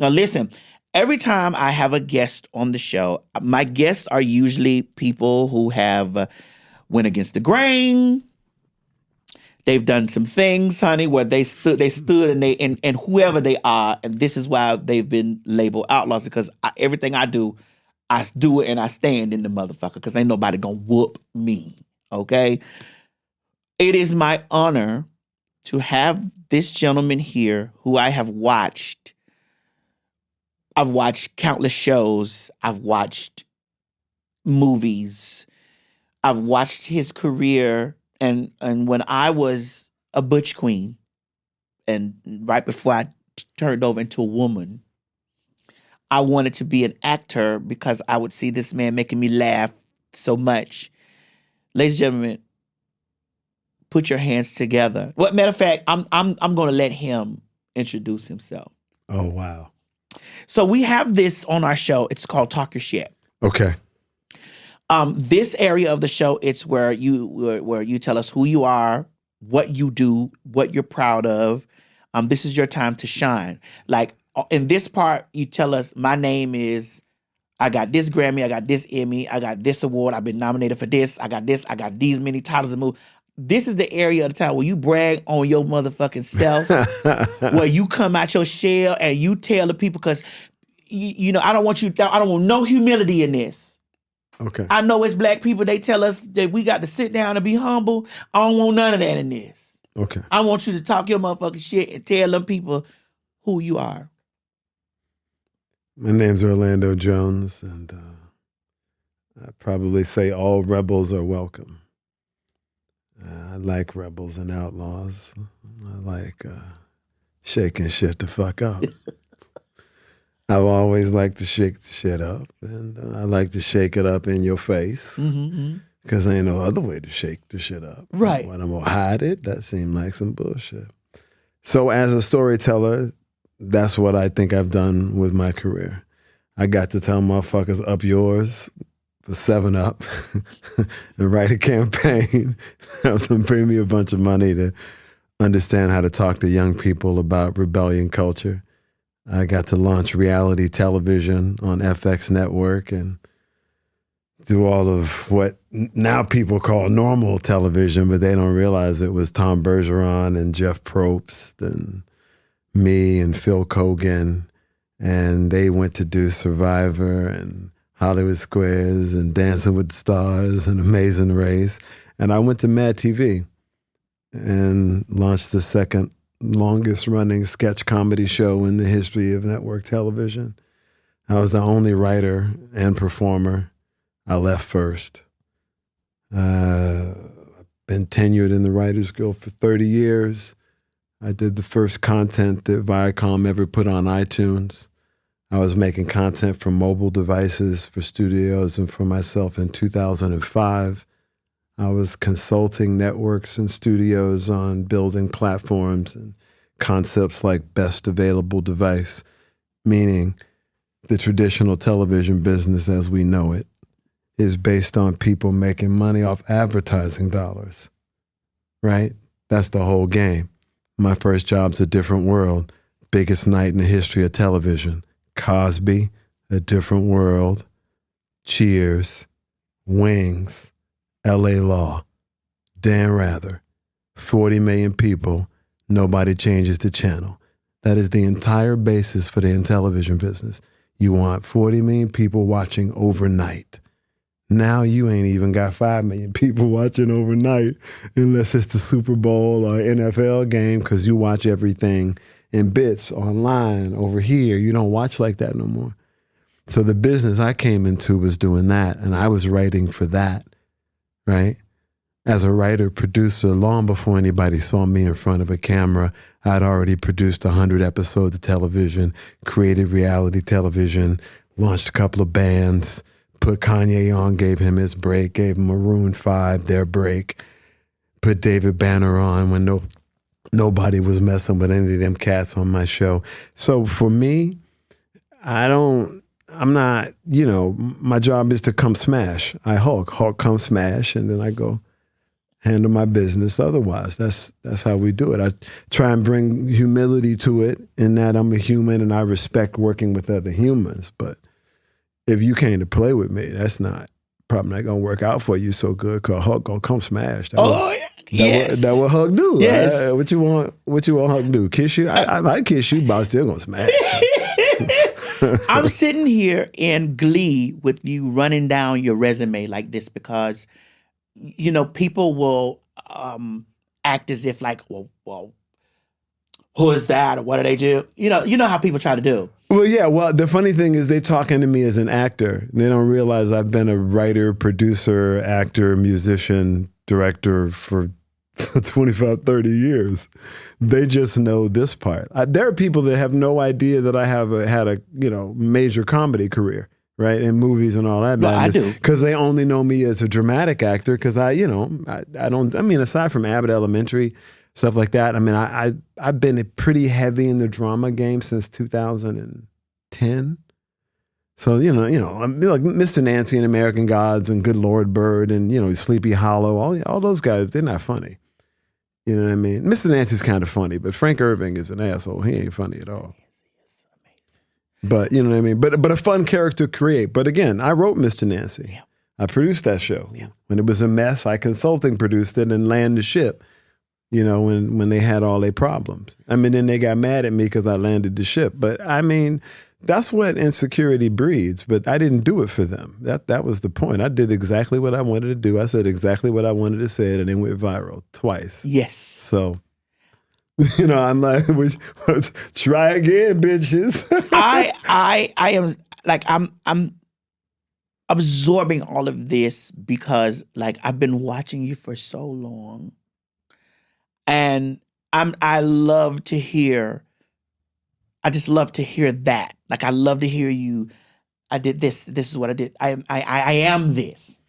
Now listen, every time I have a guest on the show, my guests are usually people who have went against the grain. They've done some things, honey, where they stood and whoever they are, and this is why they've been labeled outlaws, because everything I do it and I stand in the motherfucker, because ain't nobody gonna whoop me, okay? It is my honor to have this gentleman here who I have watched. I've watched countless shows. I've watched movies. I've watched his career. And when I was a butch queen, and right before I turned over into a woman, I wanted to be an actor because I would see this man making me laugh so much. Ladies and gentlemen, put your hands together. Well, matter of fact, I'm going to let him introduce himself. Oh, wow. So we have this on our show. It's called Talk Your Shit. Okay. This area of the show, it's where you tell us who you are, what you do, what you're proud of. This is your time to shine. Like in this part, you tell us, my name is, I got this Grammy, I got this Emmy, I got this award, I've been nominated for this, I got these many titles of movie. This is the area of the time where you brag on your motherfucking self, where you come out your shell and you tell the people, because you know, I don't want no humility in this. Okay. I know it's black people, they tell us that we got to sit down and be humble. I don't want none of that in this. Okay. I want you to talk your motherfucking shit and tell them people who you are. My name's Orlando Jones, and I'd probably say all rebels are welcome. I like rebels and outlaws. I like shaking shit the fuck up. I've always liked to shake the shit up, and I like to shake it up in your face, because ain't no other way to shake the shit up. Right. When I'm gonna hide it, that seemed like some bullshit. So as a storyteller, that's what I think I've done with my career. I got to tell motherfuckers up yours for 7-Up and write a campaign, have them pay me a bunch of money to understand how to talk to young people about rebellion culture. I got to launch reality television on FX Network and do all of what now people call normal television, but they don't realize it was Tom Bergeron and Jeff Probst and me and Phil Kogan, and they went to do Survivor and Hollywood Squares and Dancing with the Stars and Amazing Race. And I went to MADtv and launched the second longest running sketch comedy show in the history of network television. I was the only writer and performer. I left first. I've been tenured in the Writers Guild for 30 years. I did the first content that Viacom ever put on iTunes. I was making content for mobile devices, for studios, and for myself in 2005. I was consulting networks and studios on building platforms and concepts like best available device, meaning the traditional television business as we know it is based on people making money off advertising dollars, right? That's the whole game. My first job's A Different World, biggest night in the history of television. Cosby, A Different World, Cheers, Wings, L.A. Law, Dan Rather, 40 million people, nobody changes the channel. That is the entire basis for the television business. You want 40 million people watching overnight. Now you ain't even got 5 million people watching overnight unless it's the Super Bowl or NFL game, because you watch everything in bits online over here. You don't watch like that no more. So the business I came into was doing that, and I was writing for that, right? As a writer, producer, long before anybody saw me in front of a camera, I'd already produced 100 episodes of television, created reality television, launched a couple of bands, put Kanye on, gave him his break, gave Maroon 5 their break, put David Banner on when nobody was messing with any of them cats on my show. So for me, I'm not, my job is to come smash. I Hulk come smash, and then I go handle my business otherwise. That's how we do it. I try and bring humility to it in that I'm a human and I respect working with other humans. But if you came to play with me, that's probably not gonna work out for you so good, because Huck gonna come smash. That what Huck do. Yes. Right? What you want Huck do? Kiss you? I might kiss you, but I'm still gonna smash. I'm sitting here in glee with you running down your resume like this because, people will act as if like, well, who is that or what do they do? You know how people try to do. Well, yeah. Well, the funny thing is they talking to me as an actor. They don't realize I've been a writer, producer, actor, musician, director for 25, 30 years. They just know this part. There are people that have no idea that I had a major comedy career, right, in movies and all that. Well, I do, because they only know me as a dramatic actor. Because I don't. I mean, aside from Abbott Elementary, stuff like that. I mean, I've been pretty heavy in the drama game since 2010. So like Mr. Nancy and American Gods and Good Lord Bird and Sleepy Hollow, all those guys, they're not funny. You know what I mean? Mr. Nancy's kind of funny, but Frank Irving is an asshole. He ain't funny at all. But you know what I mean? But a fun character to create. But again, I wrote Mr. Nancy. Yeah. I produced that show. Yeah. When it was a mess, I consulting produced it and landed the ship. When they had all their problems. I mean, then they got mad at me because I landed the ship. But I mean, that's what insecurity breeds. But I didn't do it for them. That was the point. I did exactly what I wanted to do. I said exactly what I wanted to say, and it went viral twice. Yes. So, I'm like, try again, bitches. I am like I'm absorbing all of this because like I've been watching you for so long. And I love to hear, I just love to hear that. Like I love to hear you, I did this is what I did. I am this.